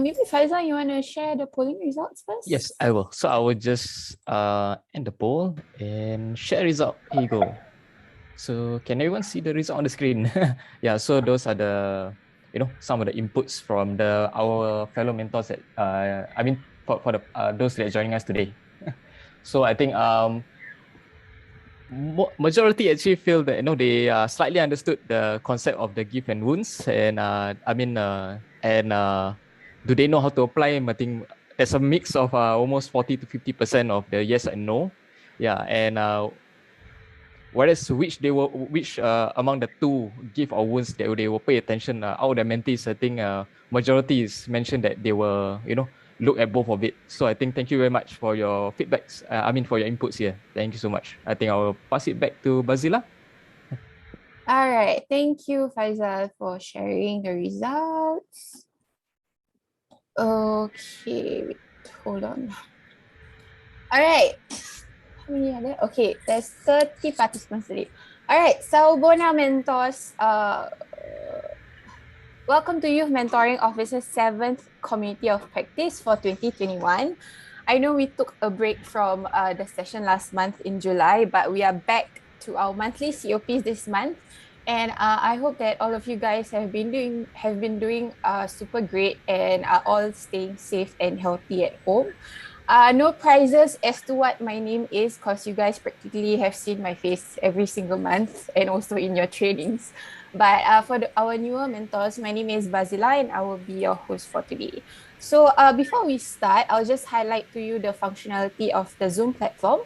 Maybe Faizal, you want to share the polling results first? Yes, I will. So I will just end the poll and share result. Here you go. So can everyone see the result on the screen? Yeah, so those are the some of the inputs from our fellow mentors that for the those that are joining us today. So I think majority actually feel that they slightly understood the concept of the gift and wounds, and do they know how to apply them? I think there's a mix of almost 40 to 50% of the yes and no. Yeah, and whereas which among the two gift or wounds that they will pay attention, out of the mentees, I think majority is mentioned that they will look at both of it. So I think thank you very much for your feedbacks. For your inputs here. Thank you so much. I think I will pass it back to Bazila. All right. Thank you, Faizal, for sharing the results. Okay, wait, hold on. All right. How many are there? Okay, there's 30 participants today. All right, so Bona Mentors, welcome to Youth Mentoring Office's 7th Community of Practice for 2021. I know we took a break from the session last month in July, but we are back to our monthly COPs this month. And I hope that all of you guys have been doing super great and are all staying safe and healthy at home. No prizes as to what my name is, because you guys practically have seen my face every single month and also in your trainings. But for our newer mentors, my name is Bazila and I will be your host for today. So before we start, I'll just highlight to you the functionality of the Zoom platform.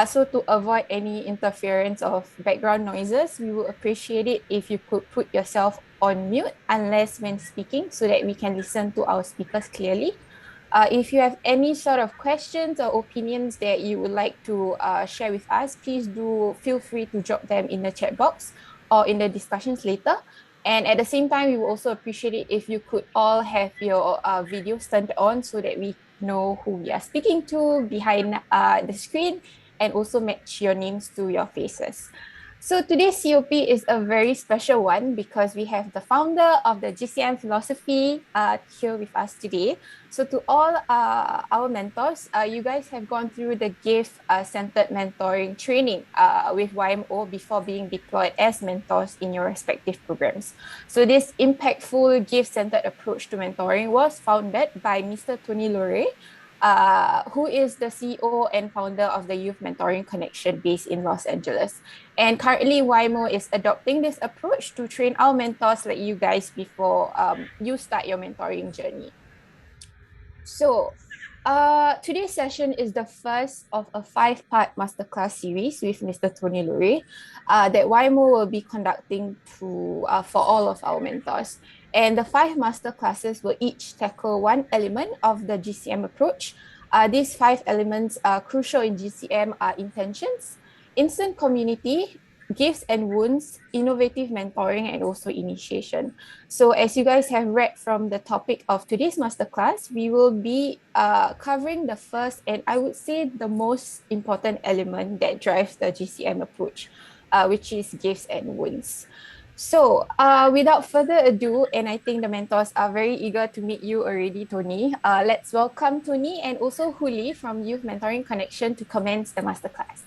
So to avoid any interference of background noises, we will appreciate it if you could put yourself on mute unless when speaking, so that we can listen to our speakers clearly. If you have any sort of questions or opinions that you would like to share with us, please do feel free to drop them in the chat box or in the discussions later. And at the same time, we will also appreciate it if you could all have your videos turned on so that we know who we are speaking to behind the screen, and also match your names to your faces. So today's COP is a very special one because we have the founder of the GCM philosophy here with us today. So to all our mentors, you guys have gone through the gift-centered mentoring training with YMO before being deployed as mentors in your respective programs. So this impactful gift-centered approach to mentoring was founded by Mr. Tony LoRe, who is the CEO and founder of the Youth Mentoring Connection based in Los Angeles. And currently, YMO is adopting this approach to train our mentors like you guys before you start your mentoring journey. So today's session is the first of a 5-part masterclass series with Mr. Tony LoRe that YMO will be conducting for all of our mentors. And the 5 masterclasses will each tackle one element of the GCM approach. These 5 elements are crucial in GCM are intentions, instant community, gifts and wounds, innovative mentoring, and also initiation. So as you guys have read from the topic of today's masterclass, we will be covering the first and I would say the most important element that drives the GCM approach, which is gifts and wounds. So without further ado, and I think the mentors are very eager to meet you already, Tony, let's welcome Tony and also Hoolie from Youth Mentoring Connection to commence the masterclass.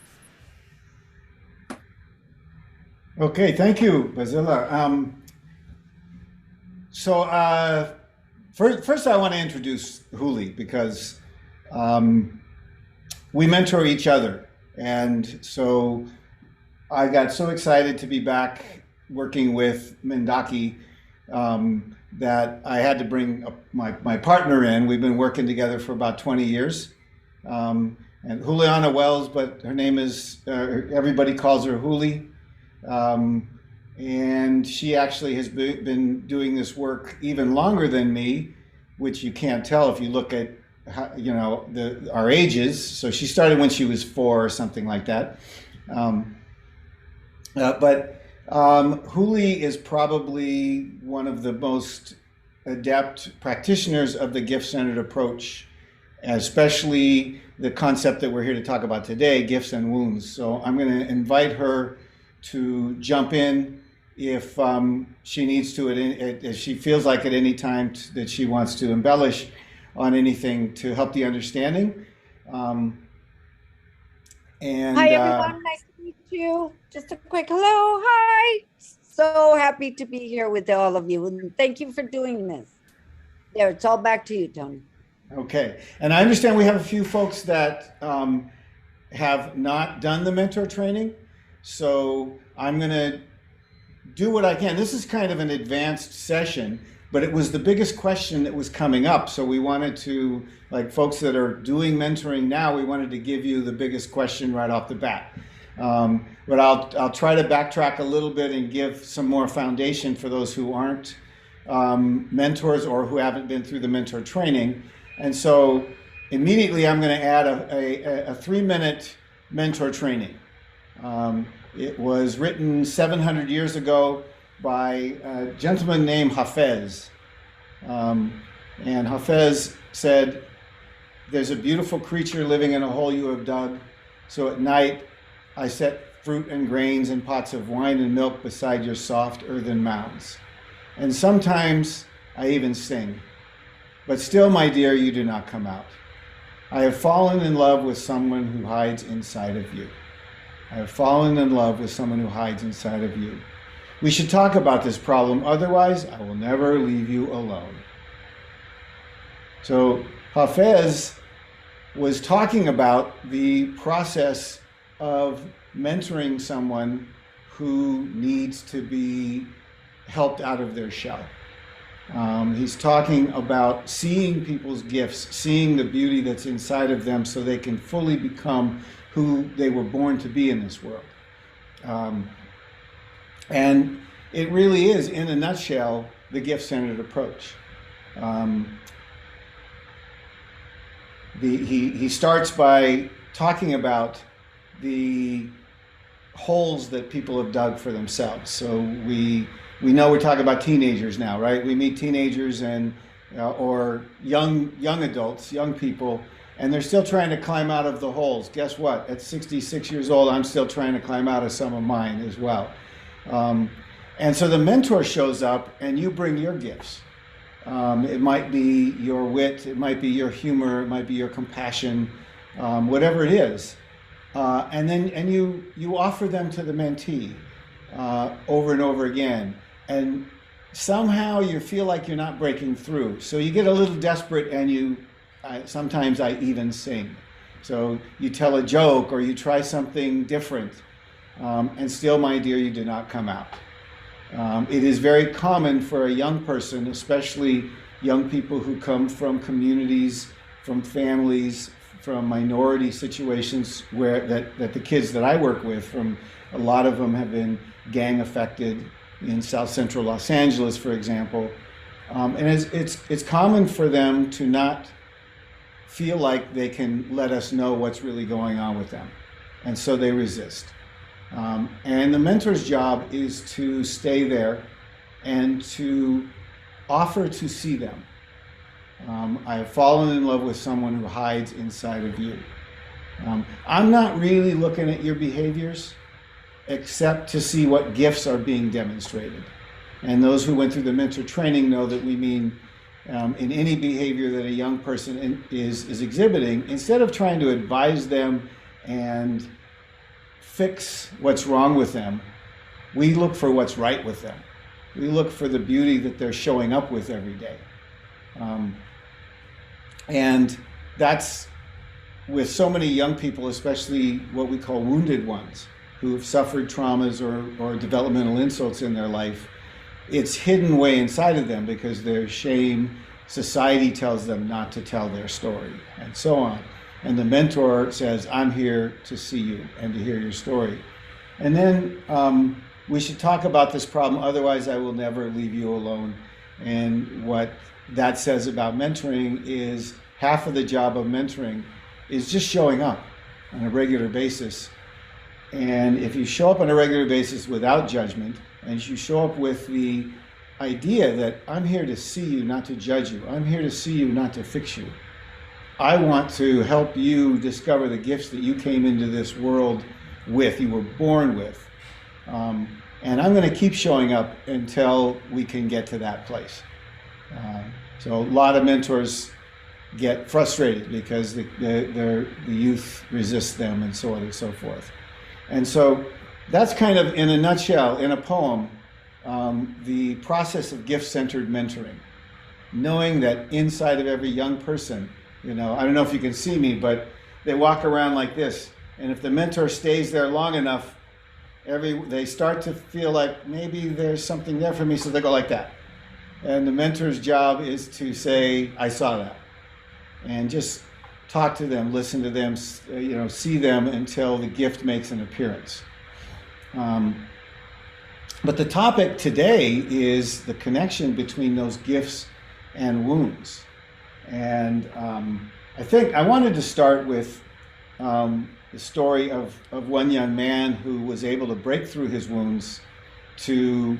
Okay, thank you, Bazila. First I want to introduce Hoolie because we mentor each other. And so I got so excited to be back working with Mendaki that I had to bring my partner in. We've been working together for about 20 years. And Juliana Wells, but her name is, everybody calls her Hoolie. And she actually has been doing this work even longer than me, which you can't tell if you look at our ages. So she started when she was 4 or something like that. But Hoolie is probably one of the most adept practitioners of the gift-centered approach, especially the concept that we're here to talk about today, gifts and wounds. So I'm going to invite her to jump in if she needs to, if she feels like at any time that she wants to embellish on anything to help the understanding. And hi, everyone. Nice to meet you. Just a quick hello. Hi. So happy to be here with all of you. And thank you for doing this. There, it's all back to you, Tony. Okay. And I understand we have a few folks that have not done the mentor training. So I'm going to do what I can. This is kind of an advanced session, but it was the biggest question that was coming up. So we wanted to, like folks that are doing mentoring now, we wanted to give you the biggest question right off the bat. But I'll try to backtrack a little bit and give some more foundation for those who aren't mentors or who haven't been through the mentor training. And so immediately I'm going to add a 3-minute mentor training. It was written 700 years ago by a gentleman named Hafez. And Hafez said, "There's a beautiful creature living in a hole you have dug. So at night I set fruit and grains and pots of wine and milk beside your soft earthen mounds. And sometimes I even sing. But still, my dear, you do not come out. I have fallen in love with someone who hides inside of you. I have fallen in love with someone who hides inside of you. We should talk about this problem, otherwise I will never leave you alone." So Hafez was talking about the process of mentoring someone who needs to be helped out of their shell. He's talking about seeing people's gifts, seeing the beauty that's inside of them so they can fully become who they were born to be in this world. And it really is, in a nutshell, the gift-centered approach. He starts by talking about the holes that people have dug for themselves. So we know we're talking about teenagers now, right? We meet teenagers and or young adults, young people, and they're still trying to climb out of the holes. Guess what? At 66 years old, I'm still trying to climb out of some of mine as well. And so the mentor shows up and you bring your gifts. It might be your wit, it might be your humor, it might be your compassion, whatever it is. And you offer them to the mentee over and over again. And somehow you feel like you're not breaking through. So you get a little desperate and sometimes I even sing. So you tell a joke or you try something different, and still, my dear, you do not come out. It is very common for a young person, especially young people who come from communities, from families, from minority situations where that the kids that I work with, from a lot of them have been gang affected in South Central Los Angeles, for example. And it's common for them to not feel like they can let us know what's really going on with them. And so they resist. And the mentor's job is to stay there and to offer to see them. I have fallen in love with someone who hides inside of you. I'm not really looking at your behaviors except to see what gifts are being demonstrated. And those who went through the mentor training know that we mean in any behavior that a young person is exhibiting, instead of trying to advise them and fix what's wrong with them, we look for what's right with them. We look for the beauty that they're showing up with every day. And that's with so many young people, especially what we call wounded ones, who have suffered traumas or developmental insults in their life. It's hidden way inside of them because there's shame. Society tells them not to tell their story, and so on. And the mentor says, I'm here to see you and to hear your story. And then we should talk about this problem, otherwise I will never leave you alone. And what that says about mentoring is half of the job of mentoring is just showing up on a regular basis. And if you show up on a regular basis without judgment, and you show up with the idea that I'm here to see you, not to judge you. I'm here to see you, not to fix you. I want to help you discover the gifts that you came into this world with, you were born with. And I'm going to keep showing up until we can get to that place. So a lot of mentors get frustrated because the youth resist them and so on and so forth. And so that's kind of, in a nutshell, in a poem, the process of gift-centered mentoring. Knowing that inside of every young person, I don't know if you can see me, but they walk around like this. And if the mentor stays there long enough, they start to feel like maybe there's something there for me, so they go like that. And the mentor's job is to say, I saw that. And just talk to them, listen to them, see them until the gift makes an appearance. But the topic today is the connection between those gifts and wounds. And I think I wanted to start with the story of one young man who was able to break through his wounds to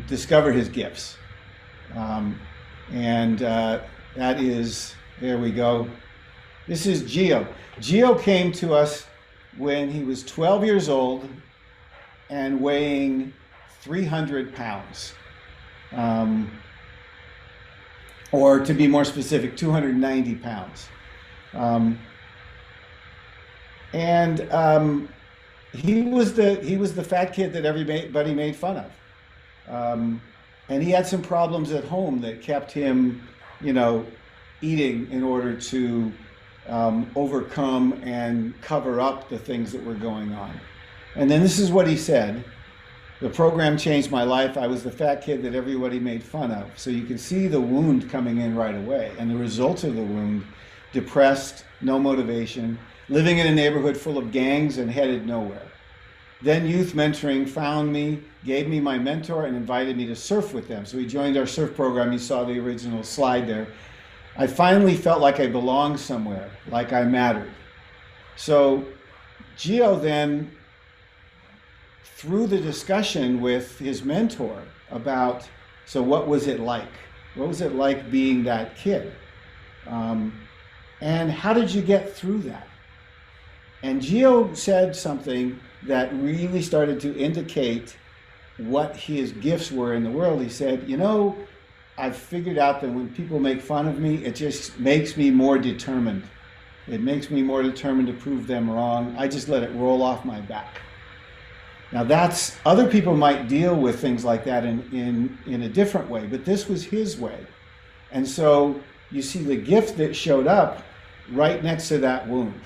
discover his gifts. And that is, there we go. This is Gio. Gio came to us when he was 12 years old and weighing 300 pounds. Or to be more specific, 290 pounds. He was the fat kid that everybody made fun of. And he had some problems at home that kept him, eating in order to overcome and cover up the things that were going on. And then this is what he said: "The program changed my life. I was the fat kid that everybody made fun of." So you can see the wound coming in right away. And the result of the wound: depressed, no motivation, living in a neighborhood full of gangs and headed nowhere. Then youth mentoring found me, gave me my mentor, and invited me to surf with them. So he joined our surf program. You saw the original slide there. I finally felt like I belonged somewhere, like I mattered. So Gio then, through the discussion with his mentor about, so what was it like? What was it like being that kid? And how did you get through that? And Gio said something that really started to indicate what his gifts were in the world. He said, I've figured out that when people make fun of me, it just makes me more determined. It makes me more determined to prove them wrong. I just let it roll off my back. Now other people might deal with things like that in a different way, but this was his way. And so you see the gift that showed up right next to that wound.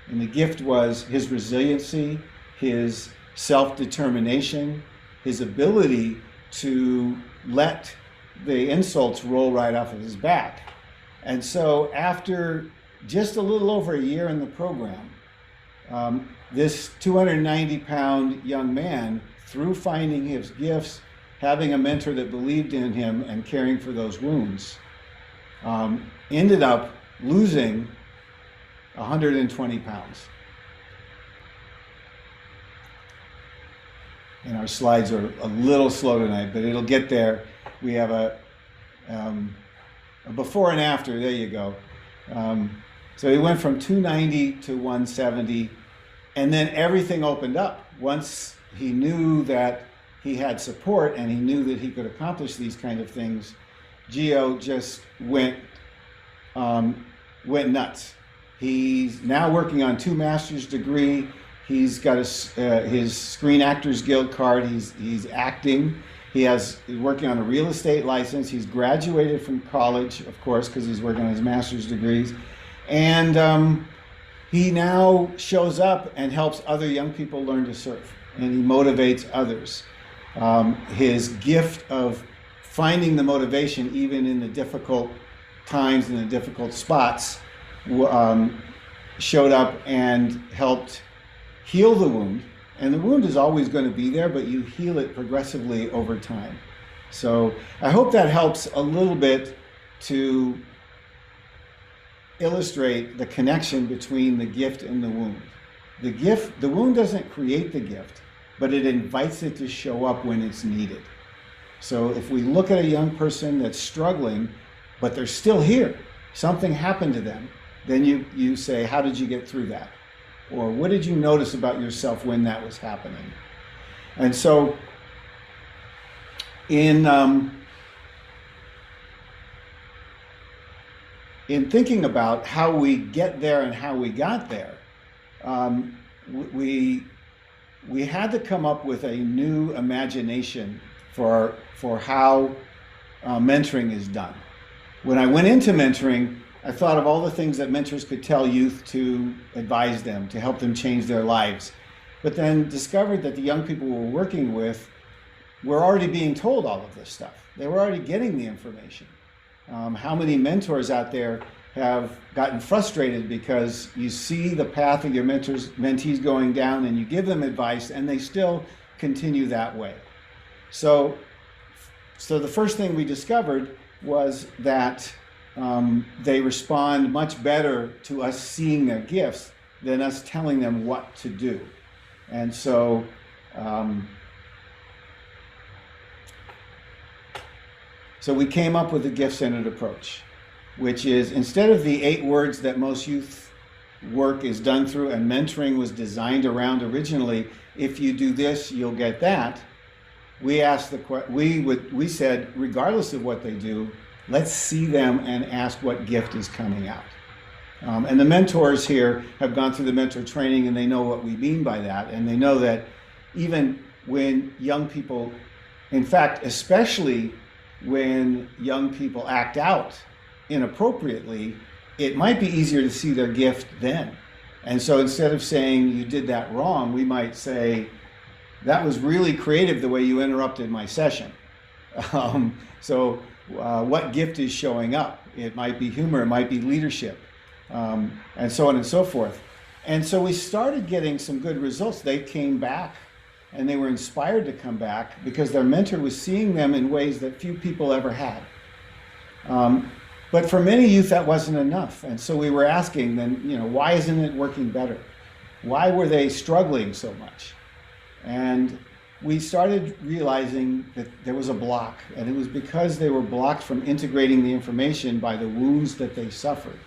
And the gift was his resiliency, his self-determination, his ability to let the insults roll right off of his back. And so after just a little over a year in the program, this 290-pound young man, through finding his gifts, having a mentor that believed in him and caring for those wounds, ended up losing 120 pounds. And our slides are a little slow tonight, but it'll get there. We have a before and after, there you go. So he went from 290 to 170, and then everything opened up. Once he knew that he had support and he knew that he could accomplish these kind of things, Gio just went nuts. He's now working on 2 master's degrees. He's got his Screen Actors Guild card. He's acting. He's working on a real estate license. He's graduated from college, of course, because he's working on his master's degrees. And he now shows up and helps other young people learn to surf. And he motivates others. His gift of finding the motivation even in the difficult times and the difficult spots showed up and helped heal the wound. And the wound is always going to be there, but you heal it progressively over time. So I hope that helps a little bit to illustrate the connection between the gift and the wound. The wound doesn't create the gift, but it invites it to show up when it's needed. So if we look at a young person that's struggling, but they're still here, something happened to them, then you say, how did you get through that? Or what did you notice about yourself when that was happening? And so in thinking about how we get there and how we got there, we had to come up with a new imagination for how mentoring is done. When I went into mentoring, I thought of all the things that mentors could tell youth to advise them, to help them change their lives, but then discovered that the young people we were working with were already being told all of this stuff. They were already getting the information. How many mentors out there have gotten frustrated because you see the path of your mentees going down and you give them advice and they still continue that way. So the first thing we discovered was that they respond much better to us seeing their gifts than us telling them what to do. And so we came up with a gift-centered approach, which is, instead of the 8 words that most youth work is done through and mentoring was designed around originally, if you do this, you'll get that. We said, regardless of what they do, let's see them and ask what gift is coming out. And the mentors here have gone through the mentor training and they know what we mean by that. And they know that even when young people, in fact, especially when young people act out inappropriately, it might be easier to see their gift then. And so instead of saying you did that wrong, we might say, that was really creative the way you interrupted my session. What gift is showing up? It might be humor, it might be leadership, and so on and so forth. And so we started getting some good results. They came back and they were inspired to come back because their mentor was seeing them in ways that few people ever had. But for many youth, that wasn't enough. And so we were asking then, why isn't it working better? Why were they struggling so much? And we started realizing that there was a block, and it was because they were blocked from integrating the information by the wounds that they suffered.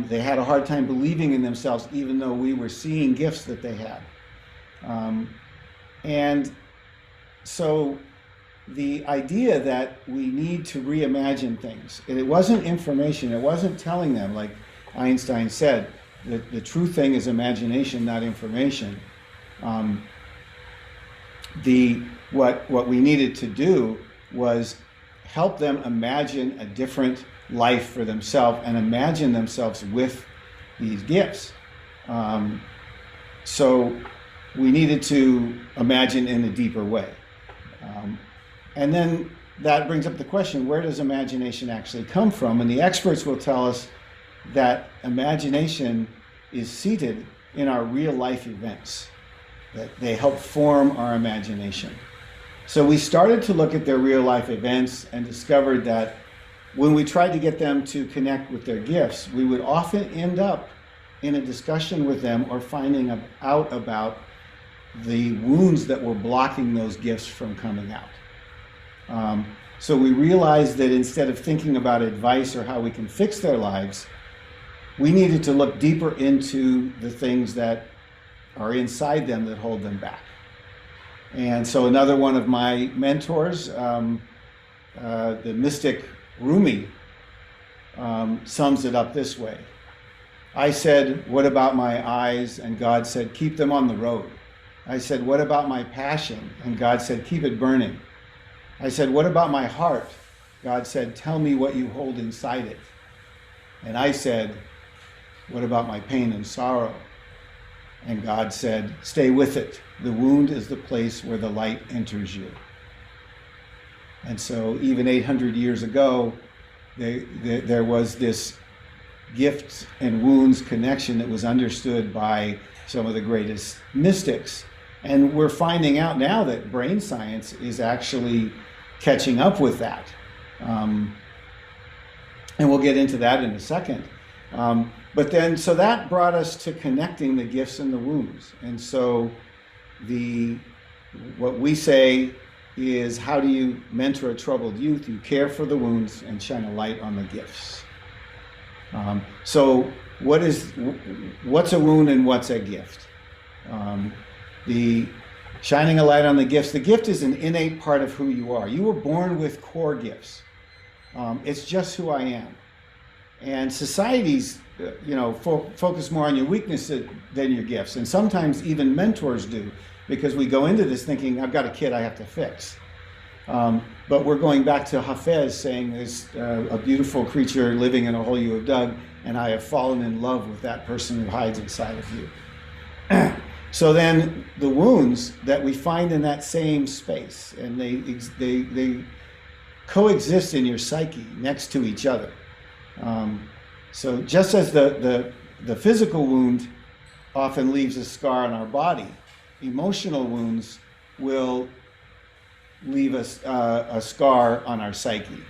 They had a hard time believing in themselves, even though we were seeing gifts that they had. And so the idea that we need to reimagine things, and it wasn't information, it wasn't telling them, like Einstein said, that the true thing is imagination, not information. What we needed to do was help them imagine a different life for themselves and imagine themselves with these gifts. So we needed to imagine in a deeper way. And then that brings up the question, where does imagination actually come from? And the experts will tell us that imagination is seated in our real life events, that they help form our imagination. So we started to look at their real life events and discovered that when we tried to get them to connect with their gifts, we would often end up in a discussion with them or finding out about the wounds that were blocking those gifts from coming out. So we realized that instead of thinking about advice or how we can fix their lives, we needed to look deeper into the things that are inside them that hold them back. And so another one of my mentors, the mystic Rumi, sums it up this way. I said, what about my eyes? And God said, keep them on the road. I said, what about my passion? And God said, keep it burning. I said, what about my heart? God said, tell me what you hold inside it. And I said, what about my pain and sorrow? And God said, stay with it. The wound is the place where the light enters you. And so even 800 years ago, there was this gifts and wounds connection that was understood by some of the greatest mystics. And we're finding out now that brain science is actually catching up with that. And we'll get into that in a second. But then, so that brought us to connecting the gifts and the wounds. And so what we say is, how do you mentor a troubled youth? You care for the wounds and shine a light on the gifts. So what's a wound and what's a gift? The shining a light on the gifts. The gift is an innate part of who you are. You were born with core gifts. It's just who I am. And societies, focus more on your weaknesses than your gifts. And sometimes even mentors do, because we go into this thinking, I've got a kid I have to fix. But we're going back to Hafez saying there's a beautiful creature living in a hole you have dug, and I have fallen in love with that person who hides inside of you. So then the wounds that we find in that same space, and they coexist in your psyche next to each other. So just as the physical wound often leaves a scar on our body, emotional wounds will leave us a scar on our psyche.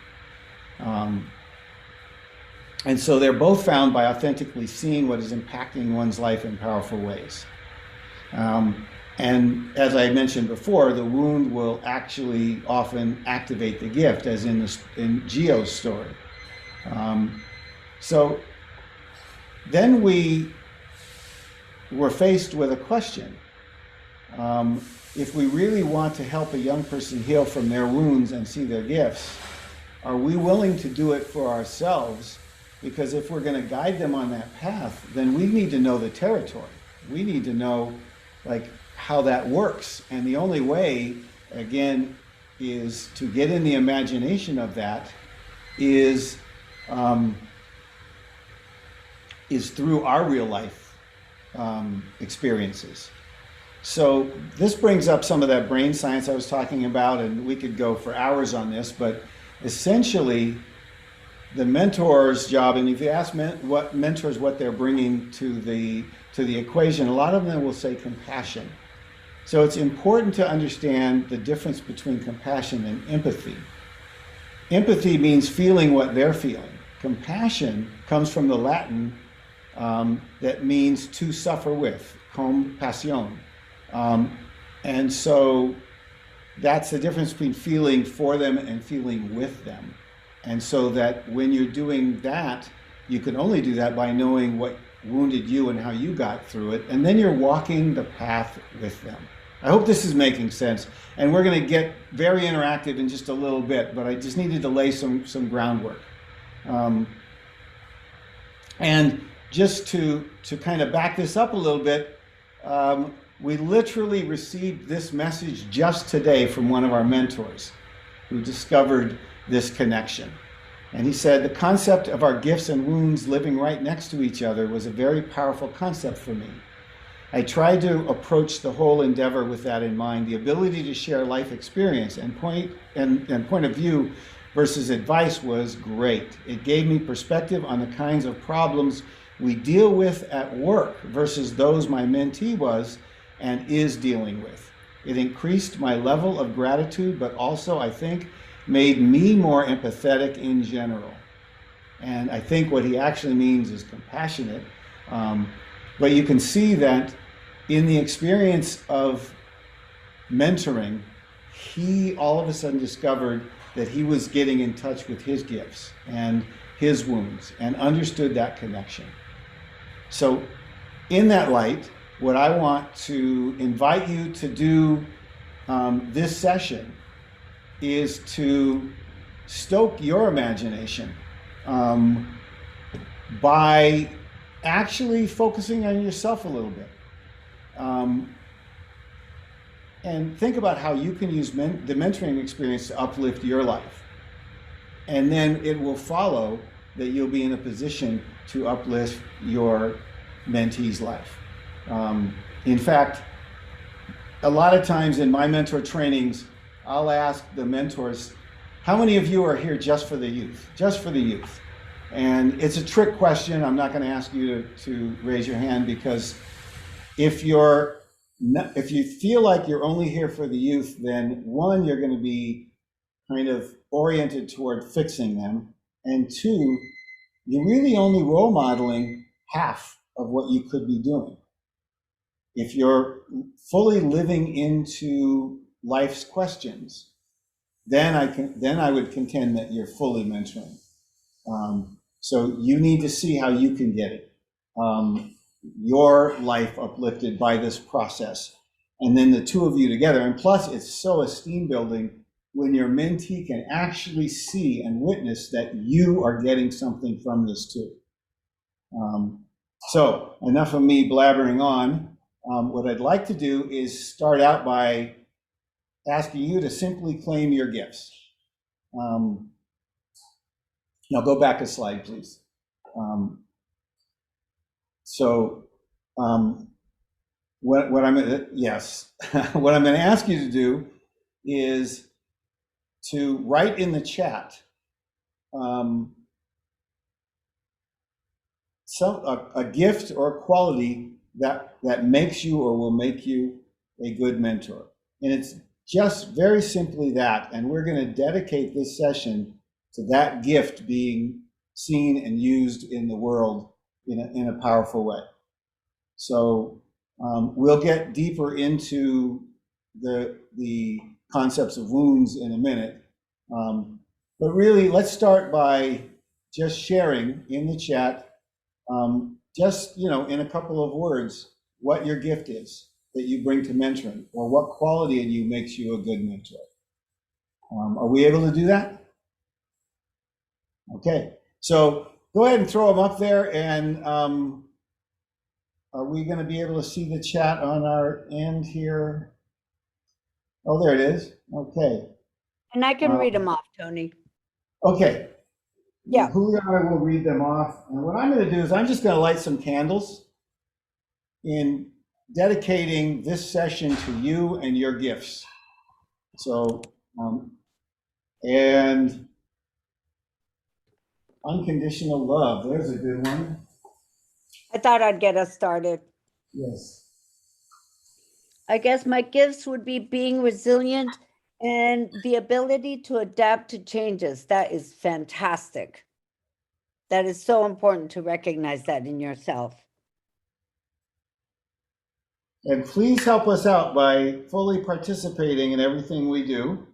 And so they're both found by authentically seeing what is impacting one's life in powerful ways. And as I mentioned before, the wound will actually often activate the gift, as in Gio's story. So then we were faced with a question. If we really want to help a young person heal from their wounds and see their gifts, are we willing to do it for ourselves? Because if we're going to guide them on that path, then we need to know the territory. We need to know how that works. And the only way, again, is to get in the imagination of that is through our real life experiences. So this brings up some of that brain science I was talking about, and we could go for hours on this, but essentially the mentor's job, and if you ask mentors what they're bringing to the equation, a lot of them will say compassion. So it's important to understand the difference between compassion and empathy. Empathy means feeling what they're feeling. Compassion comes from the Latin that means to suffer with, compassion. And so that's the difference between feeling for them and feeling with them. And so that when you're doing that, you can only do that by knowing what wounded you and how you got through it, and then you're walking the path with them. I hope this is making sense, and we're going to get very interactive in just a little bit, but I just needed to lay some groundwork. And just to kind of back this up a little bit, we literally received this message just today from one of our mentors who discovered this connection. And he said, the concept of our gifts and wounds living right next to each other was a very powerful concept for me. I tried to approach the whole endeavor with that in mind, the ability to share life experience and point of view versus advice was great. It gave me perspective on the kinds of problems we deal with at work versus those my mentee was and is dealing with. It increased my level of gratitude, but also, I think, made me more empathetic in general. And I think what he actually means is compassionate. But you can see that in the experience of mentoring, he all of a sudden discovered that he was getting in touch with his gifts and his wounds and understood that connection. So in that light, what I want to invite you to do this session is to stoke your imagination by actually focusing on yourself a little bit. And think about how you can use the mentoring experience to uplift your life. And then it will follow that you'll be in a position to uplift your mentee's life. In fact, a lot of times in my mentor trainings, I'll ask the mentors, how many of you are here just for the youth? Just for the youth. And it's a trick question. I'm not going to ask you to raise your hand, because if you feel like you're only here for the youth, then one, you're going to be kind of oriented toward fixing them. And two, you're really only role modeling half of what you could be doing. If you're fully living into life's questions, then I would contend that you're fully mentoring. So you need to see how you can get it, your life uplifted by this process. and then the two of you together. And plus, it's so esteem building when your mentee can actually see and witness that you are getting something from this too. So enough of me blabbering on. What I'd like to do is start out by asking you to simply claim your gifts. Now go back a slide, please. What I'm gonna, yes, what I'm gonna ask you to do is to write in the chat a gift or a quality that makes you or will make you a good mentor. And it's just very simply that. And we're going to dedicate this session to that gift being seen and used in the world in a powerful way. So we'll get deeper into the concepts of wounds in a minute. But really, let's start by just sharing in the chat, just, in a couple of words, what your gift is that you bring to mentoring, or what quality in you makes you a good mentor. Are we able to do that? Okay, so go ahead and throw them up there, and are we going to be able to see the chat on our end here? Oh, there it is. Okay. And I can read them off, Tony. Okay. Yeah. Hoolie and I will read them off. And what I'm going to do is I'm just going to light some candles in dedicating this session to you and your gifts. So, and unconditional love, there's a good one. I thought I'd get us started. Yes. I guess my gifts would be being resilient and the ability to adapt to changes. That is fantastic. That is so important to recognize that in yourself. And please help us out by fully participating in everything we do.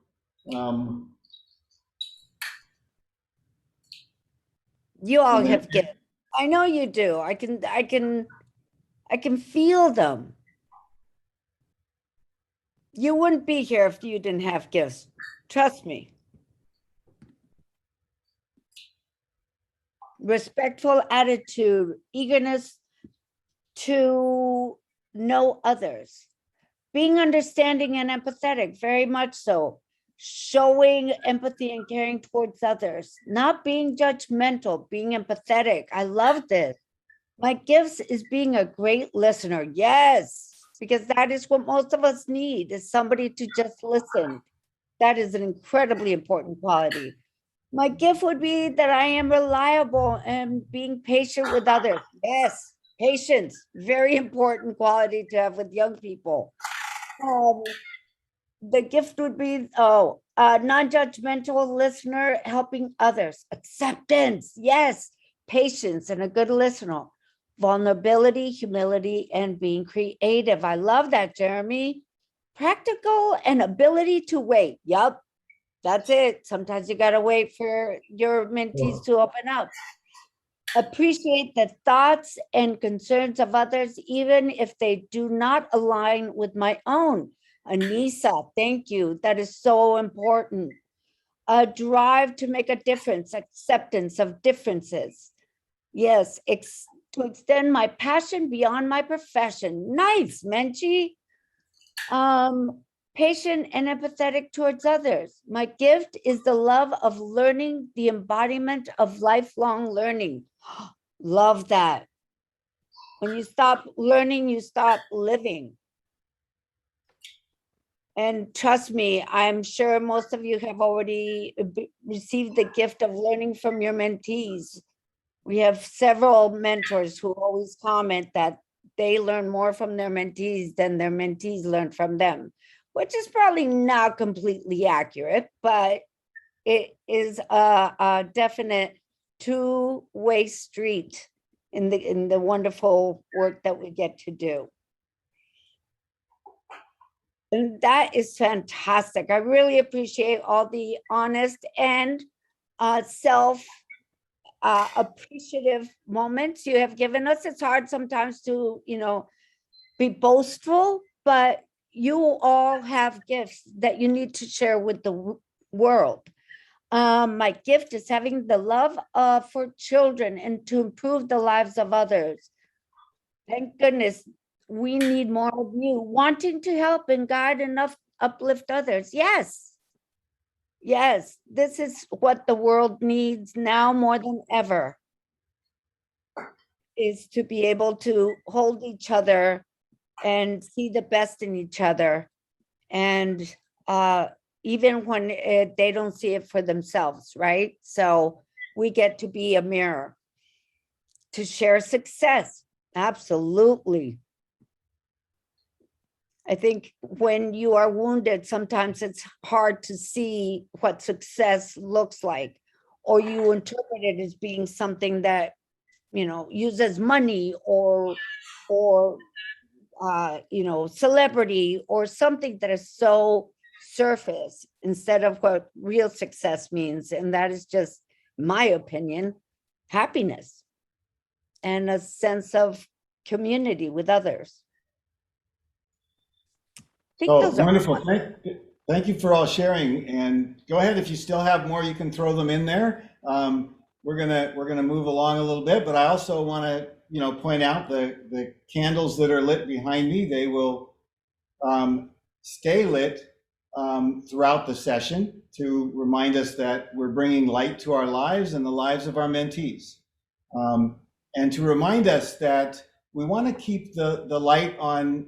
You all have gifts. I know you do. I can feel them. You wouldn't be here if you didn't have gifts. Trust me. Respectful attitude, eagerness to know others, being understanding and empathetic, very much so. Showing empathy and caring towards others, not being judgmental, being empathetic. I love this. My gifts is being a great listener. Yes, because that is what most of us need, is somebody to just listen. That is an incredibly important quality. My gift would be that I am reliable and being patient with others. Yes, patience, very important quality to have with young people. The gift would be, non-judgmental listener, helping others. Acceptance, yes. Patience and a good listener. Vulnerability, humility, and being creative. I love that, Jeremy. Practical and ability to wait. Yup, that's it. Sometimes you gotta wait for your mentees to open up. Appreciate the thoughts and concerns of others, even if they do not align with my own. Anissa, thank you. That is so important. A drive to make a difference, acceptance of differences. Yes, to extend my passion beyond my profession. Nice, Menchie. Patient and empathetic towards others. My gift is the love of learning, the embodiment of lifelong learning. Love that. When you stop learning, you stop living. And trust me, I'm sure most of you have already received the gift of learning from your mentees. We have several mentors who always comment that they learn more from their mentees than their mentees learn from them, which is probably not completely accurate, but it is a definite two-way street in the wonderful work that we get to do. And that is fantastic. I really appreciate all the honest and appreciative moments you have given us. It's hard sometimes to, be boastful, but you all have gifts that you need to share with the world. My gift is having the love for children and to improve the lives of others. Thank goodness we need more of you wanting to help and guide and uplift others. Yes. Yes, this is what the world needs now more than ever, is to be able to hold each other and see the best in each other. And even when they don't see it for themselves, right? So we get to be a mirror to share success. Absolutely. I think when you are wounded, sometimes it's hard to see what success looks like, or you interpret it as being something that, you know, uses money or you know, celebrity or something that is so surface instead of what real success means. And that is just, my opinion, happiness and a sense of community with others. I think Oh, those are wonderful. Thank you for all sharing. And go ahead, if you still have more, you can throw them in there. We're gonna move along a little bit, but I also want to, you know, point out the candles that are lit behind me. They will stay lit throughout the session to remind us that we're bringing light to our lives and the lives of our mentees, and to remind us that we want to keep the light on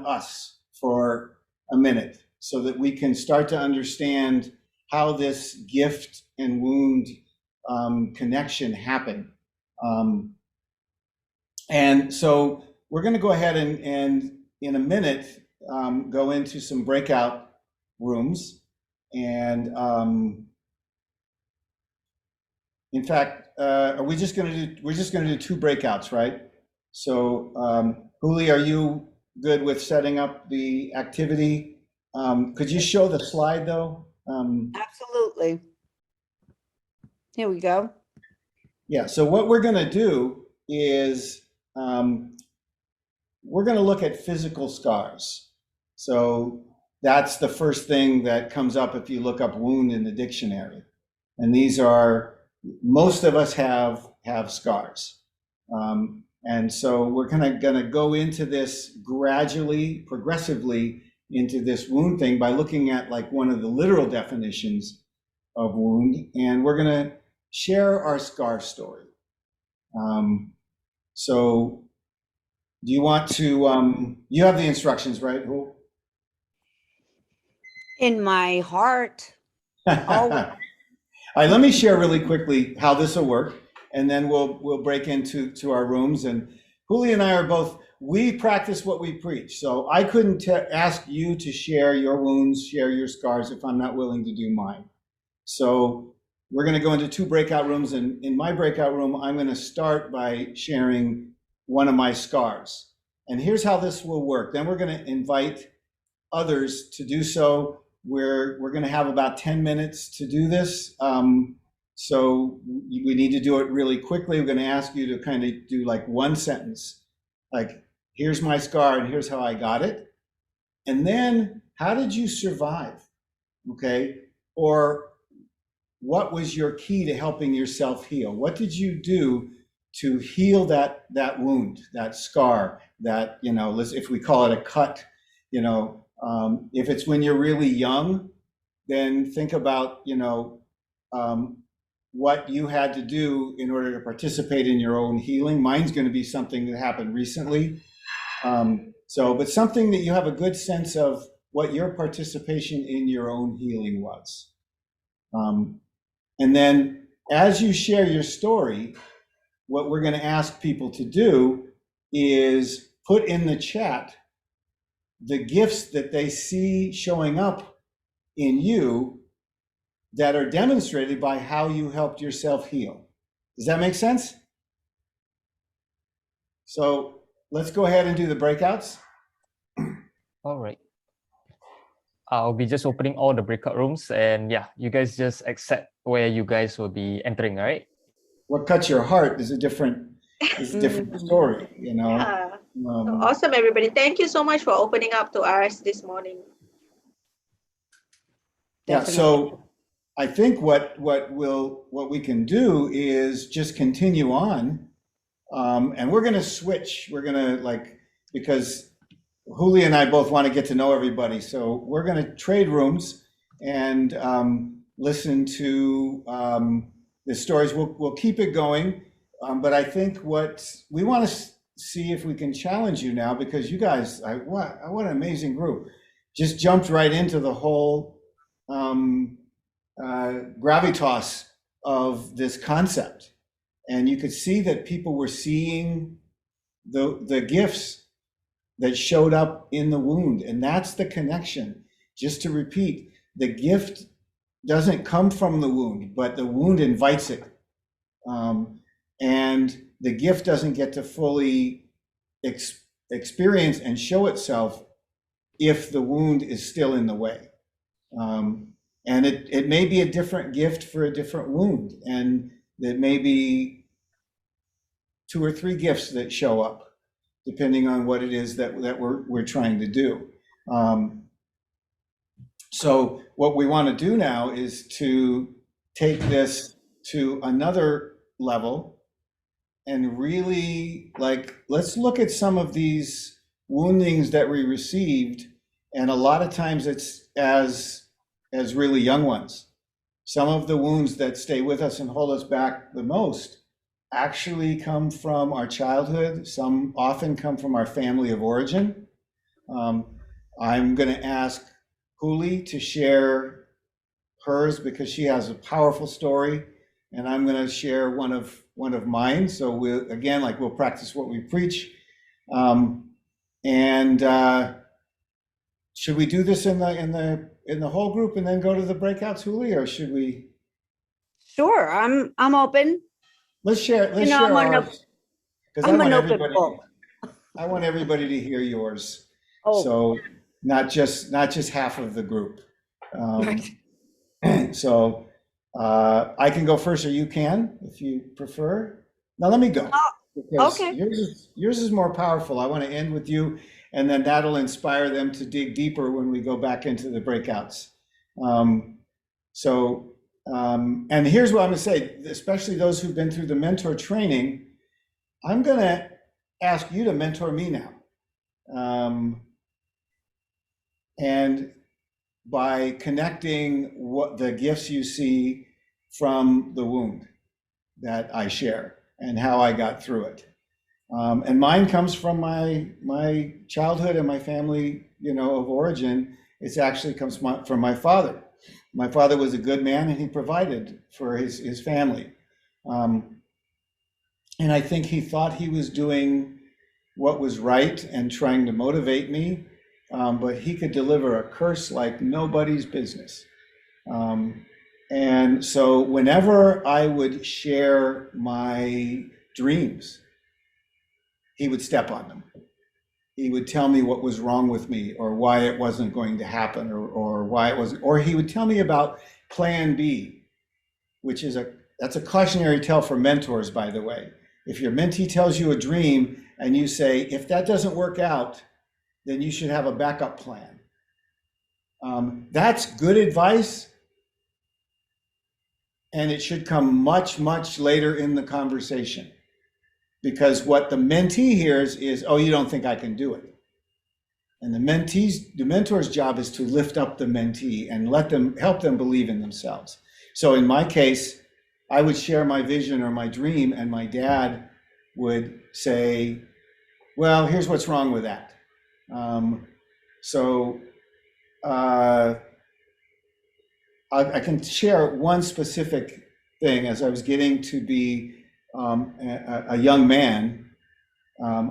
us for a minute, so that we can start to understand how this gift and wound connection happen. And so we're going to go ahead and in a minute go into some breakout rooms. And in fact, we're just going to do two breakouts, right? So Hoolie, are you good with setting up the activity? Could you show the slide though? absolutely. Here we go. Yeah, so what we're going to do is we're going to look at physical scars. So that's the first thing that comes up if you look up wound in the dictionary. And these are, most of us have scars. And so we're kind of going to go into this gradually, progressively into this wound thing by looking at like one of the literal definitions of wound. And we're going to share our scar story. So do you want to, you have the instructions, right? In my heart. All right, let me share really quickly how this will work, and then we'll break into our rooms. And Hoolie and I are both, we practice what we preach. So I couldn't ask you to share your wounds, share your scars if I'm not willing to do mine. So we're going to go into two breakout rooms, and in my breakout room, I'm going to start by sharing one of my scars. And here's how this will work. Then we're going to invite others to do so. We're going to have about 10 minutes to do this. So we need to do it really quickly. We're going to ask you to kind of do like one sentence, like, here's my scar and here's how I got it. And then how did you survive? Okay. Or what was your key to helping yourself heal? What did you do to heal that wound, that scar, that, you know, if we call it a cut, you know, if it's when you're really young, then think about, you know, what you had to do in order to participate in your own healing. Mine's going to be something that happened recently. But something that you have a good sense of what your participation in your own healing was. And then as you share your story, what we're going to ask people to do is put in the chat the gifts that they see showing up in you that are demonstrated by how you helped yourself heal. Does that make sense? So let's go ahead and do the breakouts. All right. I'll be just opening all the breakout rooms, and yeah, you guys just accept where you guys will be entering, all right? What cuts your heart is a different story, you know? Yeah. Awesome, everybody. Thank you so much for opening up to us this morning. Yeah, so I think what we can do is just continue on, and we're going to switch. We're going to because Hoolie and I both want to get to know everybody, so we're going to trade rooms and listen to the stories. We'll keep it going, but I think what we want to see if we can challenge you now, because you guys, what an amazing group, just jumped right into the whole gravitas of this concept, and you could see that people were seeing the gifts that showed up in the wound, and that's the connection. Just to repeat, the gift doesn't come from the wound, but the wound invites it, and the gift doesn't get to fully experience and show itself if the wound is still in the way. And it may be a different gift for a different wound, and there may be 2 or 3 gifts that show up, depending on what it is that we're trying to do. So what we want to do now is to take this to another level and really, let's look at some of these woundings that we received, and a lot of times it's as really young ones. Some of the wounds that stay with us and hold us back the most actually come from our childhood. Some often come from our family of origin. I'm going to ask Hoolie to share hers because she has a powerful story, and I'm going to share one of mine. So we'll practice what we preach. Should we do this in the whole group and then go to the breakouts, Hoolie, or should we? Sure, I'm open. Let's share. Let's share ours. Because I want everybody to hear yours. Oh. So not just half of the group. So I can go first, or you can, if you prefer. Now let me go. Because okay. Yours is more powerful. I want to end with you, and then that'll inspire them to dig deeper when we go back into the breakouts. And here's what I'm going to say, especially those who've been through the mentor training. I'm going to ask you to mentor me now. And by connecting what the gifts you see from the wound that I share and how I got through it. And mine comes from my childhood and my family, of origin. It actually comes from my father. My father was a good man, and he provided for his family. And I think he thought he was doing what was right and trying to motivate me, but he could deliver a curse like nobody's business. And so whenever I would share my dreams, he would step on them. He would tell me what was wrong with me, or why it wasn't going to happen, or why it wasn't, or he would tell me about plan B, which is that's a cautionary tale for mentors, by the way. If your mentee tells you a dream and you say, if that doesn't work out, then you should have a backup plan. That's good advice, and it should come much, much later in the conversation. Because what the mentee hears is, oh, you don't think I can do it. And the mentor's job is to lift up the mentee and help them believe in themselves. So in my case, I would share my vision or my dream, and my dad would say, well, here's what's wrong with that. I can share one specific thing. As I was getting to be a young man,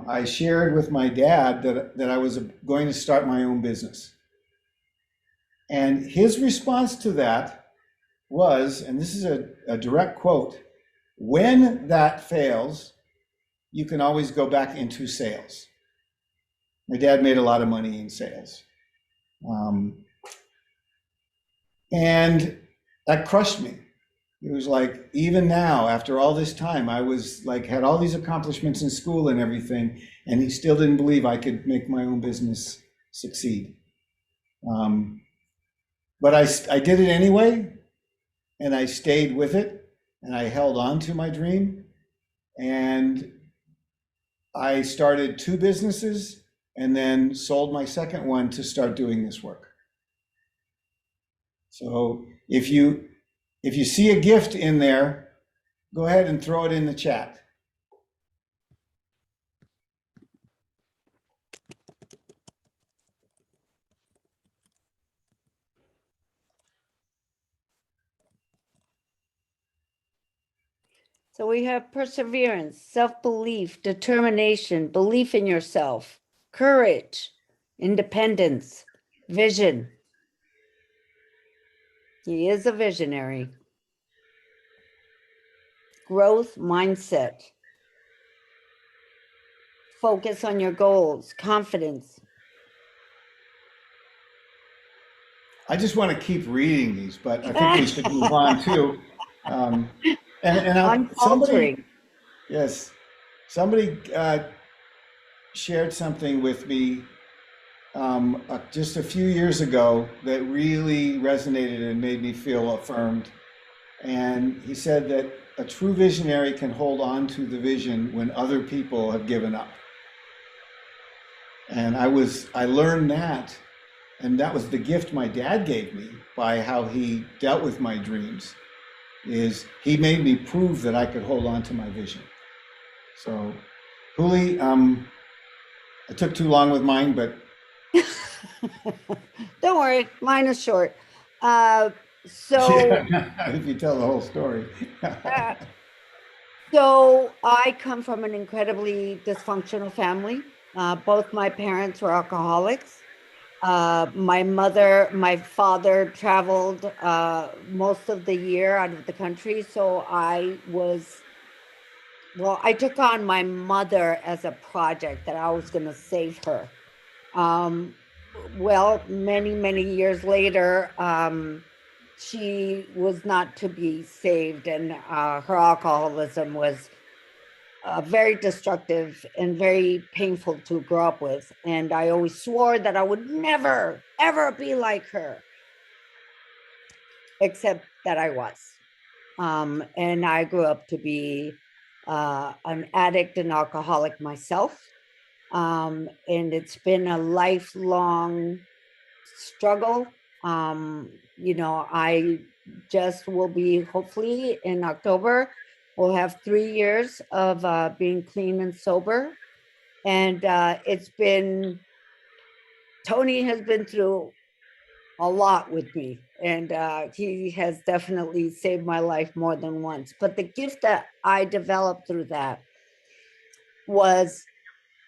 I shared with my dad that I was going to start my own business. And his response to that was, and this is a direct quote, when that fails, you can always go back into sales. My dad made a lot of money in sales. And that crushed me, It was like, even now, after all this time, I was like, had all these accomplishments in school and everything, and he still didn't believe I could make my own business succeed. But I did it anyway, and I stayed with it, and I held on to my dream. And I started 2 businesses and then sold my second one to start doing this work. So if you see a gift in there, go ahead and throw it in the chat. So we have perseverance, self-belief, determination, belief in yourself, courage, independence, vision. He is a visionary. Growth mindset. Focus on your goals, confidence. I just want to keep reading these, but I think we should move on too. Somebody, yes, somebody shared something with me just a few years ago that really resonated and made me feel affirmed. And he said that a true visionary can hold on to the vision when other people have given up. And I learned that, and that was the gift my dad gave me by how he dealt with my dreams, is he made me prove that I could hold on to my vision. So, Hoolie, I took too long with mine, but don't worry, mine is short. if you tell the whole story. So I come from an incredibly dysfunctional family. Both my parents were alcoholics. My father traveled most of the year out of the country. So I took on my mother as a project that I was going to save her. Many, many years later, she was not to be saved, and her alcoholism was very destructive and very painful to grow up with. And I always swore that I would never, ever be like her, except that I was. And I grew up to be an addict and alcoholic myself. And it's been a lifelong struggle. I just will be, hopefully in October, we'll have 3 years of being clean and sober. And Tony has been through a lot with me, and he has definitely saved my life more than once. But the gift that I developed through that was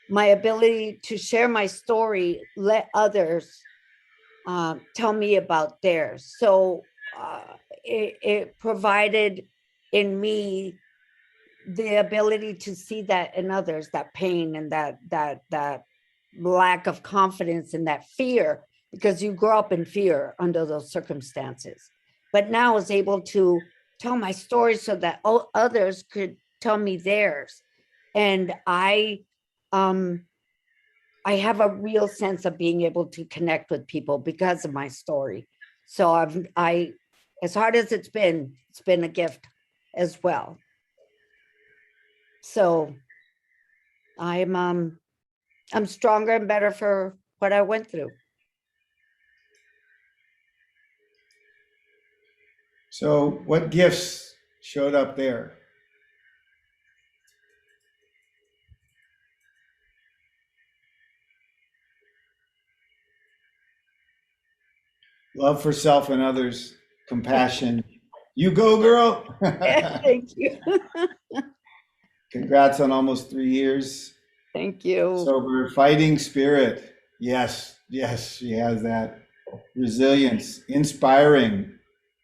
my ability to share my story, let others tell me about theirs. So it provided in me the ability to see that in others, that pain and that lack of confidence and that fear, because you grow up in fear under those circumstances. But now I was able to tell my story so that others could tell me theirs. And I have a real sense of being able to connect with people because of my story. So as hard as it's been a gift as well. So I'm stronger and better for what I went through. So what gifts showed up there? Love for self and others, compassion. You go, girl. Thank you. Congrats on almost 3 years. Thank you. Sober, fighting spirit. Yes, she has that. Resilience, inspiring,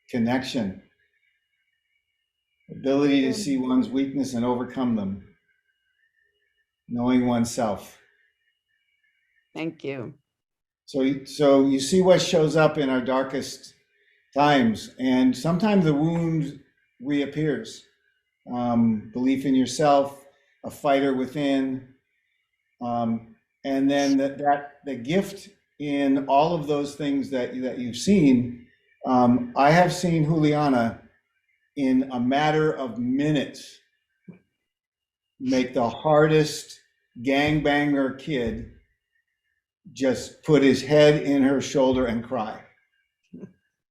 connection, ability to see one's weakness and overcome them, knowing oneself. Thank you. So you see what shows up in our darkest times, and sometimes the wound reappears. Belief in yourself, a fighter within, and then the gift in all of those things that you've seen. I have seen Juliana in a matter of minutes make the hardest gangbanger kid just put his head in her shoulder and cry,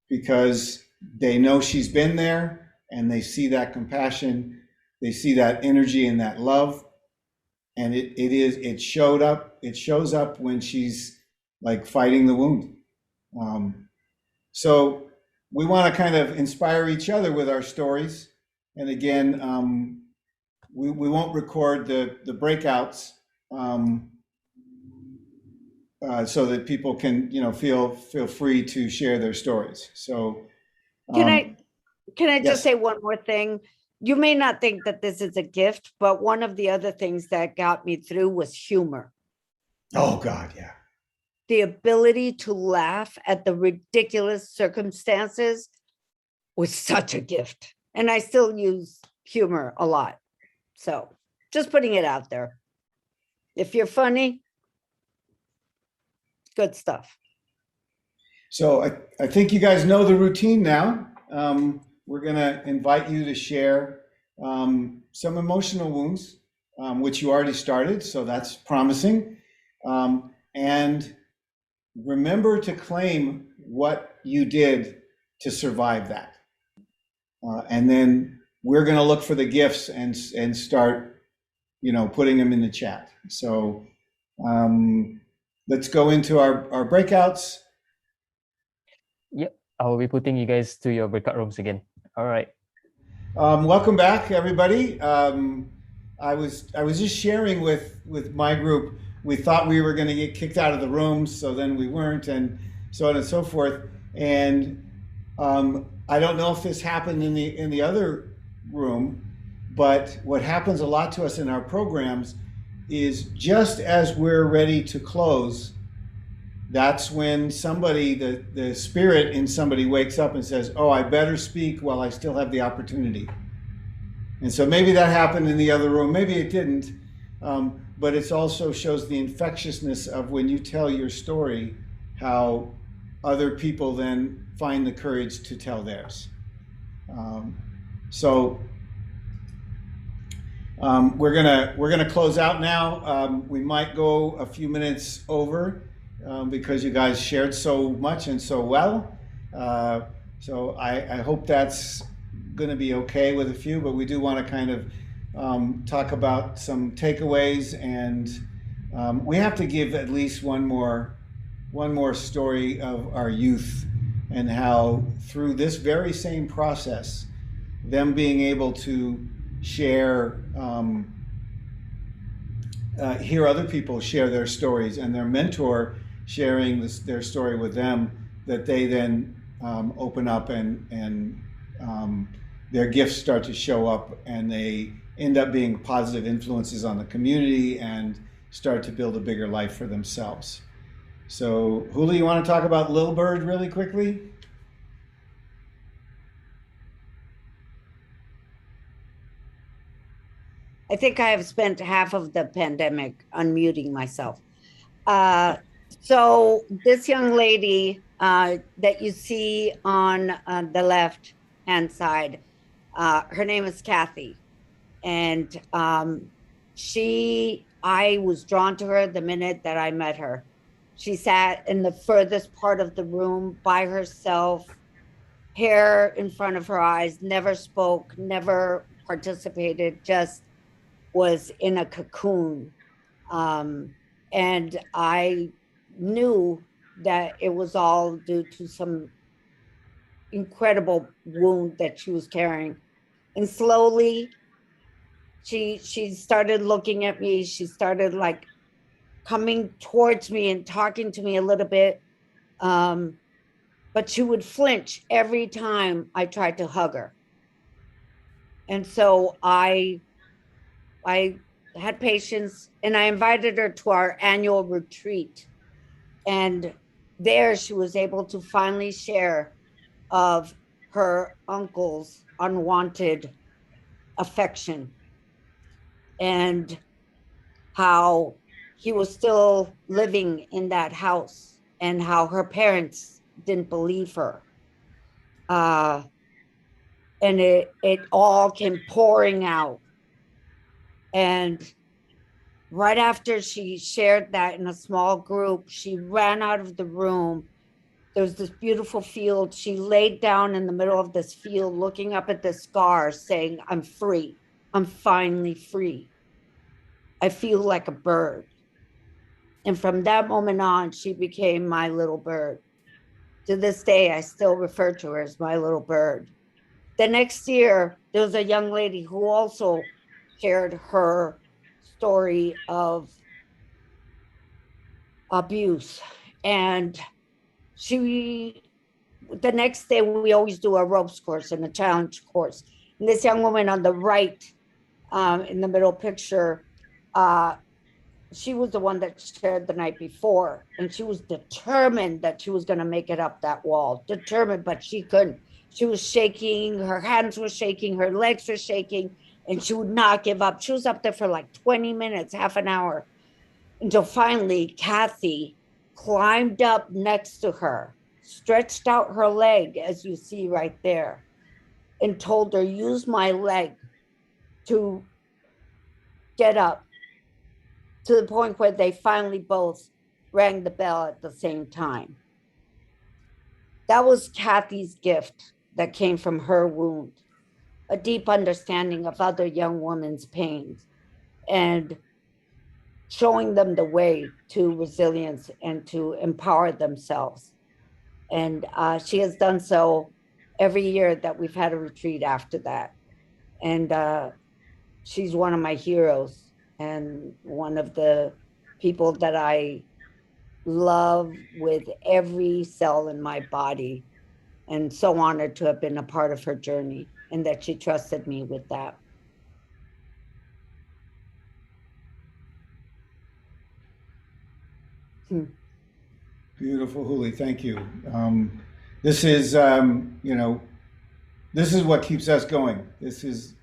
because they know she's been there and they see that compassion, they see that energy and that love. And it shows up when she's like fighting the wound. So we want to kind of inspire each other with our stories. And again, we won't record the breakouts, so that people can, feel free to share their stories. So Can I yes. just say one more thing? You may not think that this is a gift, but one of the other things that got me through was humor. Oh God, yeah. The ability to laugh at the ridiculous circumstances was such a gift. And I still use humor a lot. So just putting it out there. If you're funny, good stuff. So I think you guys know the routine now. We're going to invite you to share some emotional wounds, which you already started, so that's promising. And remember to claim what you did to survive that. And then we're going to look for the gifts and start, putting them in the chat. So let's go into our breakouts. Yep, I will be putting you guys to your breakout rooms again. All right. Welcome back, everybody. I was just sharing with my group. We thought we were going to get kicked out of the rooms, so then we weren't, and so on and so forth. And I don't know if this happened in the other room, but what happens a lot to us in our programs is just as we're ready to close, that's when somebody, the spirit in somebody wakes up and says, oh, I better speak while I still have the opportunity. And so maybe that happened in the other room, maybe it didn't, but it also shows the infectiousness of when you tell your story, how other people then find the courage to tell theirs. We're gonna close out now. We might go a few minutes over because you guys shared so much and so well. So I hope that's going to be okay with a few, but we do want to kind of talk about some takeaways, and we have to give at least one more story of our youth and how through this very same process, them being able to share, hear other people share their stories, and their mentor sharing their story with them, that they then open up and their gifts start to show up, and they end up being positive influences on the community and start to build a bigger life for themselves. So, Hoolie, you want to talk about Lil Bird really quickly? I think I have spent half of the pandemic unmuting myself. So this young lady that you see on the left-hand side, her name is Kathy. And I was drawn to her the minute that I met her. She sat in the furthest part of the room by herself, hair in front of her eyes, never spoke, never participated, just was in a cocoon. And I knew that it was all due to some incredible wound that she was carrying. And slowly, she started looking at me. She started like coming towards me and talking to me a little bit. But she would flinch every time I tried to hug her. And so I had patience, and I invited her to our annual retreat. And there she was able to finally share of her uncle's unwanted affection and how he was still living in that house and how her parents didn't believe her. And it all came pouring out. And right after she shared that in a small group, she ran out of the room. There was this beautiful field. She laid down in the middle of this field, looking up at the scars, saying, I'm free. I'm finally free. I feel like a bird. And from that moment on, she became my little bird. To this day, I still refer to her as my little bird. The next year, there was a young lady who also shared her story of abuse. And the next day, we always do a ropes course and a challenge course. And this young woman on the right, in the middle picture, she was the one that shared the night before, and she was determined that she was going to make it up that wall. Determined, but she couldn't. She was shaking, her hands were shaking, her legs were shaking, and she would not give up. She was up there for like 20 minutes, half an hour, until finally Kathy climbed up next to her, stretched out her leg, as you see right there, and told her, use my leg to get up, to the point where they finally both rang the bell at the same time. That was Kathy's gift that came from her wound, a deep understanding of other young women's pains and showing them the way to resilience and to empower themselves. And she has done so every year that we've had a retreat after that. And she's one of my heroes and one of the people that I love with every cell in my body, and so honored to have been a part of her journey and that she trusted me with that. Beautiful, Hoolie. Thank you. This is, this is what keeps us going. This is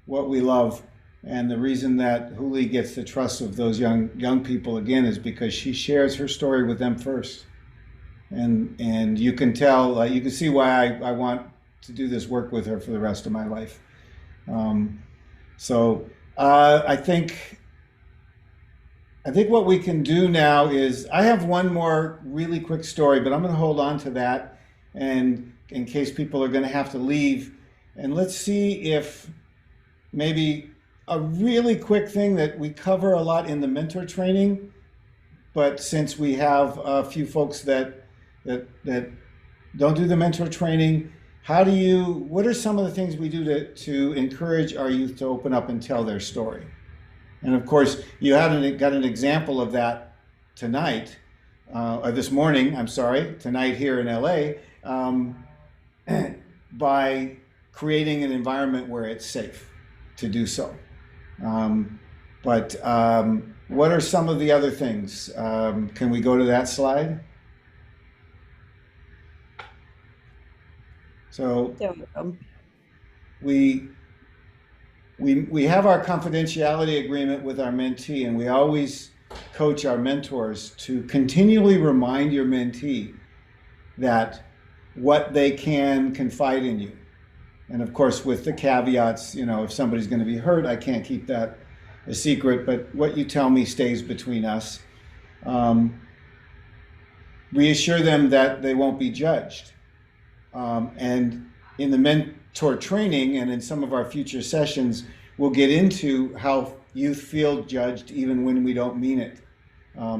what we love. And the reason that Hoolie gets the trust of those young people again is because she shares her story with them first. And you can tell, you can see why I want to do this work with her for the rest of my life. I think what we can do now is, I have one more really quick story, but I'm going to hold on to that, and in case people are going to have to leave. And let's see if maybe a really quick thing that we cover a lot in the mentor training, but since we have a few folks that don't do the mentor training, what are some of the things we do to encourage our youth to open up and tell their story? And of course, you got an example of that tonight, or this morning, I'm sorry, tonight here in LA, by creating an environment where it's safe to do so. What are some of the other things? Can we go to that slide? So we have our confidentiality agreement with our mentee, and we always coach our mentors to continually remind your mentee that what they can confide in you. And of course, with the caveats, if somebody's going to be hurt, I can't keep that a secret, but what you tell me stays between us. Reassure them that they won't be judged. And in the mentor training and in some of our future sessions, we'll get into how youth feel judged even when we don't mean it.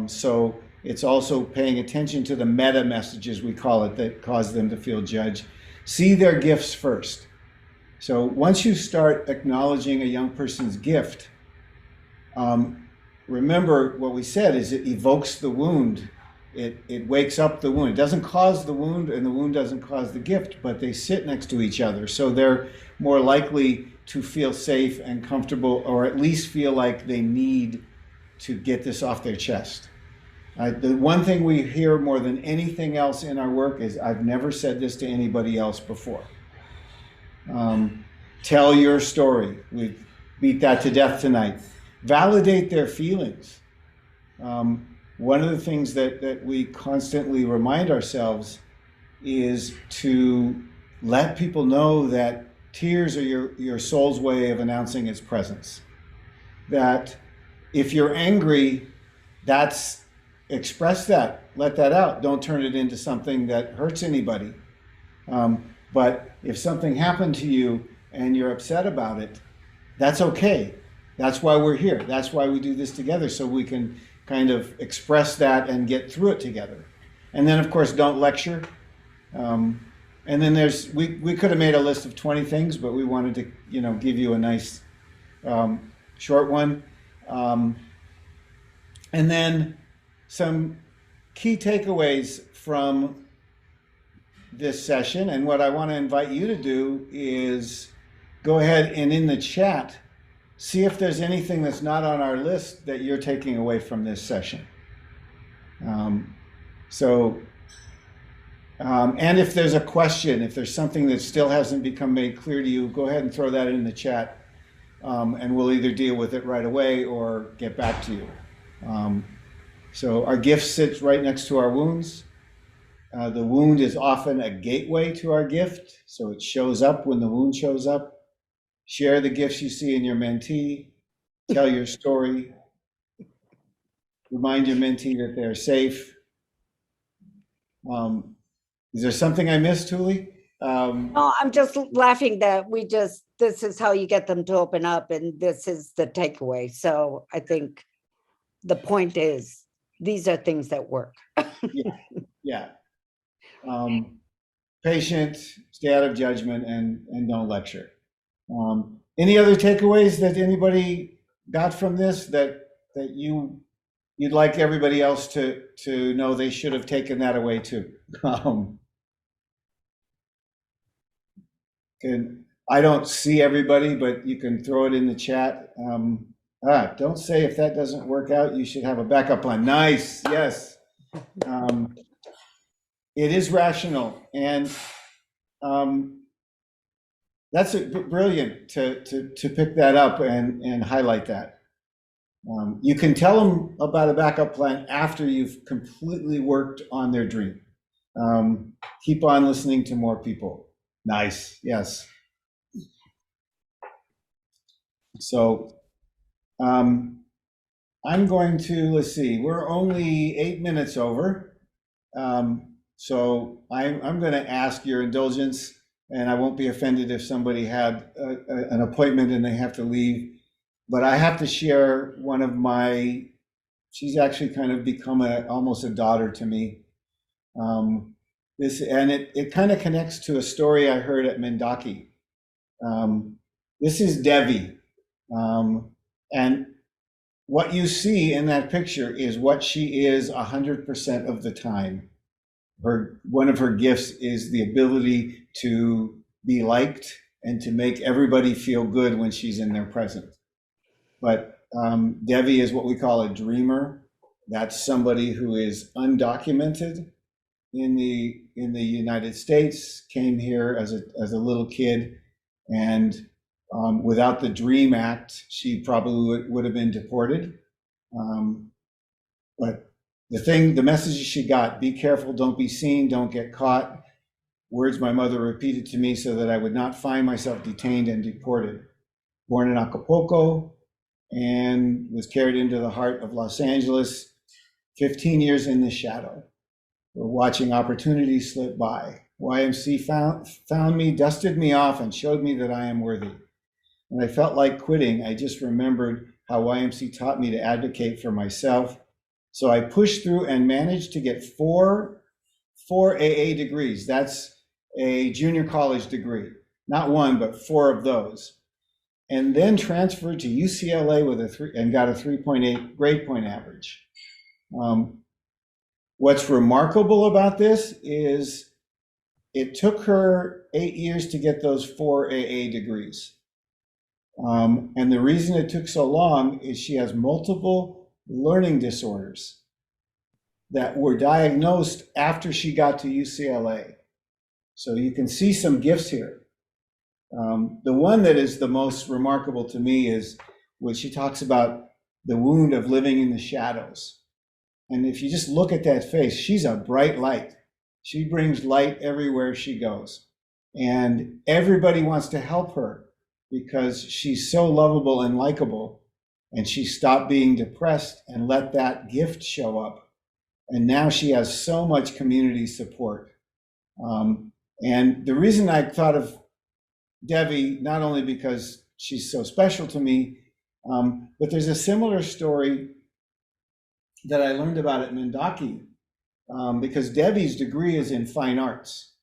So it's also paying attention to the meta messages, we call it, that cause them to feel judged. See their gifts first. So once you start acknowledging a young person's gift, remember what we said is it evokes the wound. It wakes up the wound. It doesn't cause the wound, and the wound doesn't cause the gift, but they sit next to each other. So they're more likely to feel safe and comfortable, or at least feel like they need to get this off their chest. The one thing we hear more than anything else in our work is, I've never said this to anybody else before. Tell your story. We beat that to death tonight. Validate their feelings. One of the things that we constantly remind ourselves is to let people know that tears are your soul's way of announcing its presence. That if you're angry, express that, let that out. Don't turn it into something that hurts anybody. But if something happened to you and you're upset about it, that's okay. That's why we're here. That's why we do this together, so we can kind of express that and get through it together. And then, of course, don't lecture. And then we could have made a list of 20 things, but we wanted to, give you a nice short one. And then some key takeaways from this session. And what I want to invite you to do is go ahead and in the chat, see if there's anything that's not on our list that you're taking away from this session. And if there's a question, if there's something that still hasn't become made clear to you, go ahead and throw that in the chat, and we'll either deal with it right away or get back to you. So our gift sits right next to our wounds. The wound is often a gateway to our gift, so it shows up when the wound shows up. Share the gifts you see in your mentee. Tell your story. Remind your mentee that they're safe. Is there something I missed, Hoolie? No, I'm just laughing that this is how you get them to open up, and this is the takeaway. So I think the point is, these are things that work. Yeah. Patient, stay out of judgment, and don't lecture. Any other takeaways that anybody got from this that you'd like everybody else to know they should have taken that away too? And I don't see everybody, but you can throw it in the chat. Don't say if that doesn't work out, you should have a backup plan. Nice, yes. It is rational, and that's brilliant to pick that up and highlight that. You can tell them about a backup plan after you've completely worked on their dream. Keep on listening to more people. Nice, yes. So I'm going to, let's see, we're only 8 minutes over. So I'm going to ask your indulgence, and I won't be offended if somebody had an appointment and they have to leave. But I have to share one of she's actually kind of become almost a daughter to me. It kind of connects to a story I heard at Mendaki. This is Devi. And what you see in that picture is what she is 100% of the time. One of her gifts is the ability to be liked and to make everybody feel good when she's in their presence. But Devi is what we call a dreamer. That's somebody who is undocumented in the United States, came here as a little kid, and without the DREAM Act, she probably would have been deported. But the message she got: be careful, don't be seen, don't get caught. Words my mother repeated to me so that I would not find myself detained and deported. Born in Acapulco and was carried into the heart of Los Angeles, 15 years in the shadow. We're watching opportunities slip by. YMC found me, dusted me off, and showed me that I am worthy. When I felt like quitting, I just remembered how YMC taught me to advocate for myself. So I pushed through and managed to get four AA degrees. That's a junior college degree. Not one, but 4 of those. And then transferred to UCLA and got a 3.8 grade point average. What's remarkable about this is it took her 8 years to get those 4 AA degrees. And the reason it took so long is she has multiple learning disorders that were diagnosed after she got to UCLA. So you can see some gifts here. The one that is the most remarkable to me is when she talks about the wound of living in the shadows. And if you just look at that face, she's a bright light. She brings light everywhere she goes. And everybody wants to help her because she's so lovable and likable. And she stopped being depressed and let that gift show up. And now she has so much community support. And the reason I thought of Devi, not only because she's so special to me, but there's a similar story that I learned about at Mendaki, because Devi's degree is in fine arts,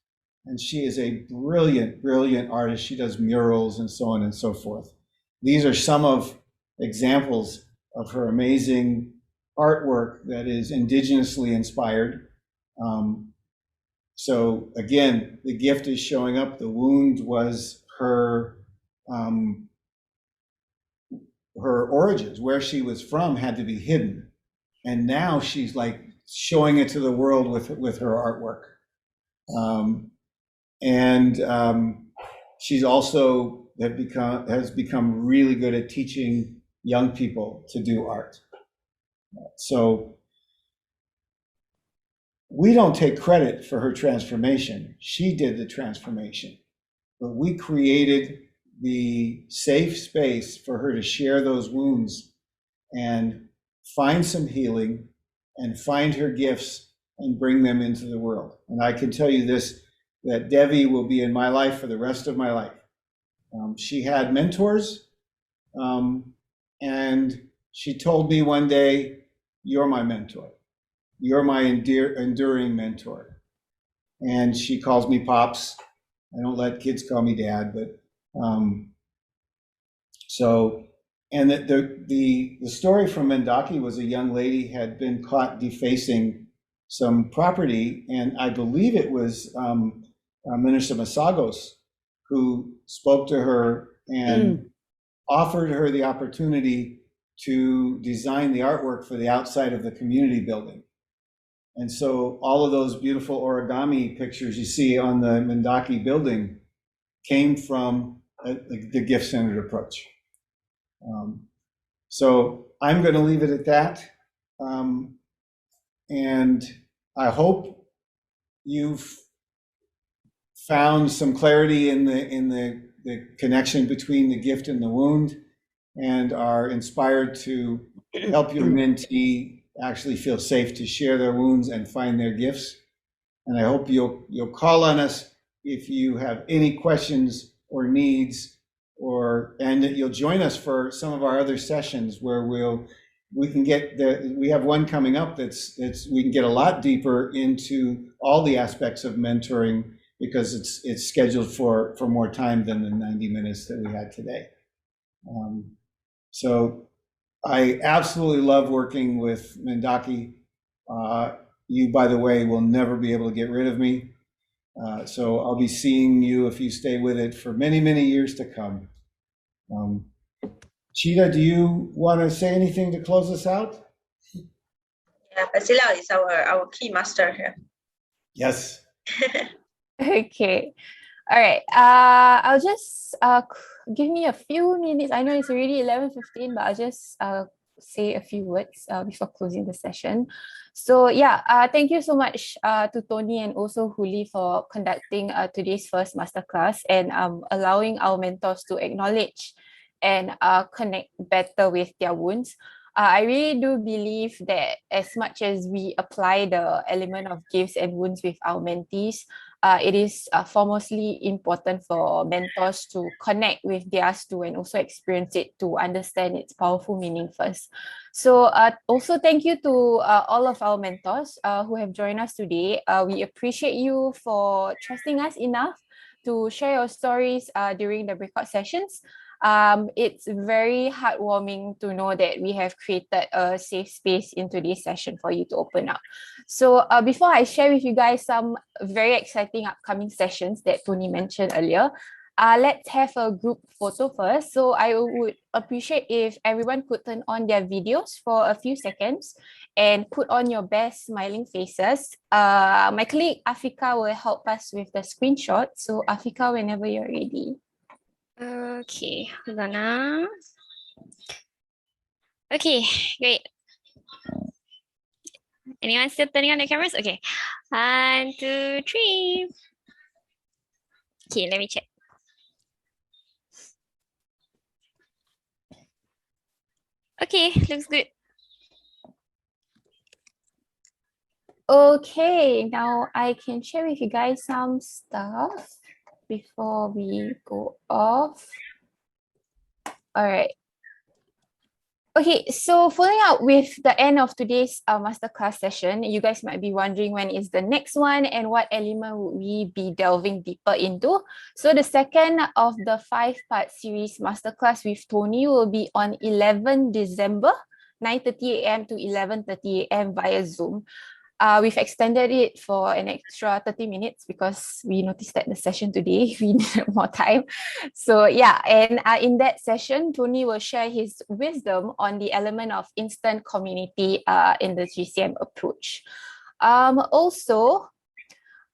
and she is a brilliant, brilliant artist. She does murals and so on and so forth. These are some of examples of her amazing artwork that is indigenously inspired. So again, the gift is showing up. The wound was her origins, where she was from, had to be hidden. And now she's like showing it to the world with her artwork. She's also has become really good at teaching young people to do art. So we don't take credit for her transformation. She did the transformation, but we created the safe space for her to share those wounds and find some healing and find her gifts and bring them into the world. And I can tell you this, that Devi will be in my life for the rest of my life. She had mentors, and she told me one day, "You're my mentor. You're my enduring mentor." And she calls me Pops. I don't let kids call me Dad, but and the story from Mendaki was a young lady had been caught defacing some property, and I believe it was Minister Masagos who spoke to her and offered her the opportunity to design the artwork for the outside of the community building. And so all of those beautiful origami pictures you see on the Mendaki building came from the gift-centered approach. So I'm going to leave it at that. And I hope you've found some clarity in the connection between the gift and the wound, and are inspired to help your mentee actually feel safe to share their wounds and find their gifts. And I hope you'll call on us if you have any questions or needs, and that you'll join us for some of our other sessions where we have one coming up that's we can get a lot deeper into all the aspects of mentoring, because it's scheduled for more time than the 90 minutes that we had today. So I absolutely love working with Mendaki. You, by the way, will never be able to get rid of me. So I'll be seeing you, if you stay with it, for many, many years to come. Cheetah, do you want to say anything to close us out? Yeah, Basila is our key master here. Yes. Okay. All right. I'll just give me a few minutes. I know it's already 11:15, but I'll just say a few words before closing the session. So yeah, thank you so much to Tony and also Hoolie for conducting today's first masterclass and allowing our mentors to acknowledge and connect better with their wounds. I really do believe that as much as we apply the element of gifts and wounds with our mentees, it is foremostly important for mentors to connect with theirs too and also experience it to understand its powerful meaning first. So also thank you to all of our mentors who have joined us today. We appreciate you for trusting us enough to share your stories during the breakout sessions. It's very heartwarming to know that we have created a safe space in today's session for you to open up. So before I share with you guys some very exciting upcoming sessions that Tony mentioned earlier, let's have a group photo first. So I would appreciate if everyone could turn on their videos for a few seconds and put on your best smiling faces. My colleague Afika will help us with the screenshot. So Afika, whenever you're ready. Okay, hold on. Okay, great. Anyone still turning on their cameras? Okay. 1, 2, 3. Okay, let me check. Okay, looks good. Okay, now I can share with you guys some stuff before we go off. All right. Okay, so following up with the end of today's masterclass session, you guys might be wondering when is the next one and what element would we be delving deeper into. So the second of the 5-part series masterclass with Tony will be on 11 December, 9:30 a.m. to 11:30 a.m. via Zoom. We've extended it for an extra 30 minutes because we noticed that the session today, we needed more time. So yeah, and in that session, Tony will share his wisdom on the element of instant community in the GCM approach. Also,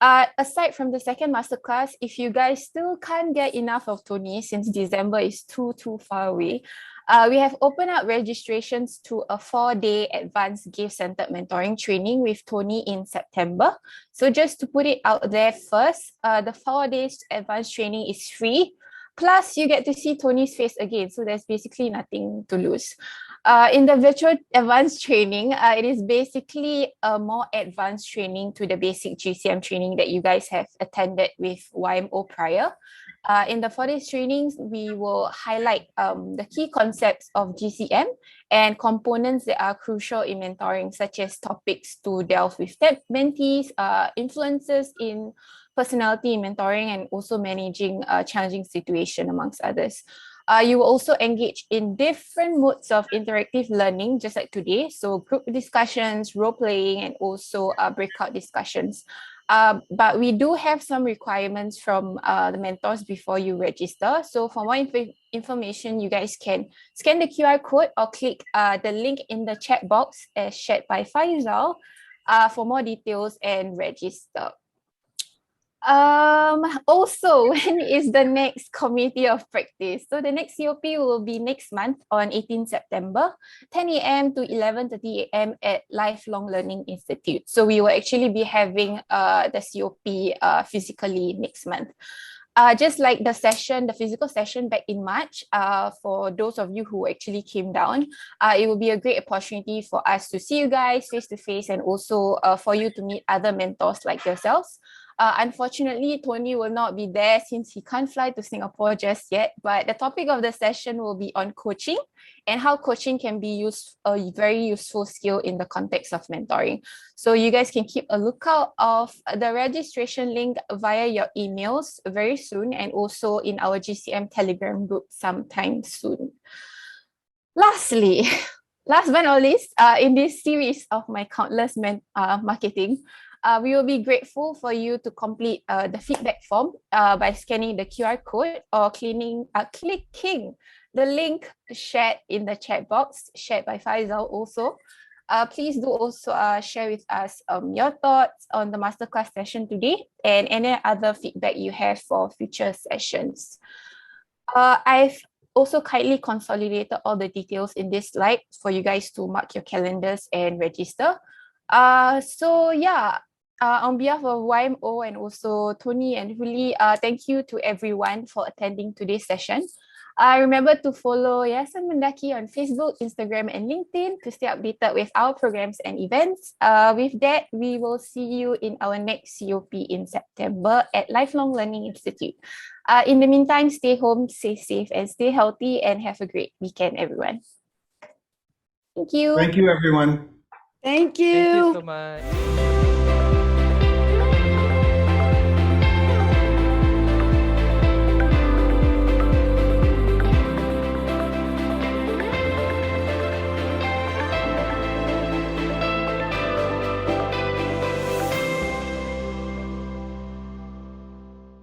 aside from the second masterclass, if you guys still can't get enough of Tony since December is too far away, we have opened up registrations to a 4-day advanced gift-centered mentoring training with Tony in September. So just to put it out there first, the 4 days advanced training is free. Plus, you get to see Tony's face again. So there's basically nothing to lose. In the virtual advanced training, it is basically a more advanced training to the basic GCM training that you guys have attended with YMO prior. In the 4 days trainings, we will highlight the key concepts of GCM and components that are crucial in mentoring, such as topics to delve with mentees, influences in personality mentoring, and also managing a challenging situation, amongst others. You will also engage in different modes of interactive learning, just like today. So group discussions, role playing, and also breakout discussions. But we do have some requirements from the mentors before you register. So for more information, you guys can scan the QR code or click the link in the chat box as shared by Faisal for more details and register. Also, when is the next committee of practice? So the next COP will be next month on 18 September, 10 a.m. to 11:30 a.m. at Lifelong Learning Institute. So we will actually be having the COP physically next month. Just like the session, the physical session back in March, for those of you who actually came down, it will be a great opportunity for us to see you guys face to face and also for you to meet other mentors like yourselves. Unfortunately, Tony will not be there since he can't fly to Singapore just yet, but the topic of the session will be on coaching and how coaching can be a very useful skill in the context of mentoring. So you guys can keep a lookout of the registration link via your emails very soon and also in our GCM Telegram group sometime soon. Lastly, last but not least, in this series of my countless marketing, we will be grateful for you to complete the feedback form by scanning the QR code or clicking the link shared in the chat box, shared by Faisal also. Please do also share with us your thoughts on the masterclass session today and any other feedback you have for future sessions. I've also kindly consolidated all the details in this slide for you guys to mark your calendars and register. So yeah, on behalf of YMO and also Tony and Hoolie, thank you to everyone for attending today's session. Remember to follow Yayasan Mendaki on Facebook, Instagram, and LinkedIn to stay updated with our programs and events. With that, we will see you in our next COP in September at Lifelong Learning Institute. In the meantime, stay home, stay safe, and stay healthy, and have a great weekend, everyone. Thank you. Thank you, everyone. Thank you. Thank you so much.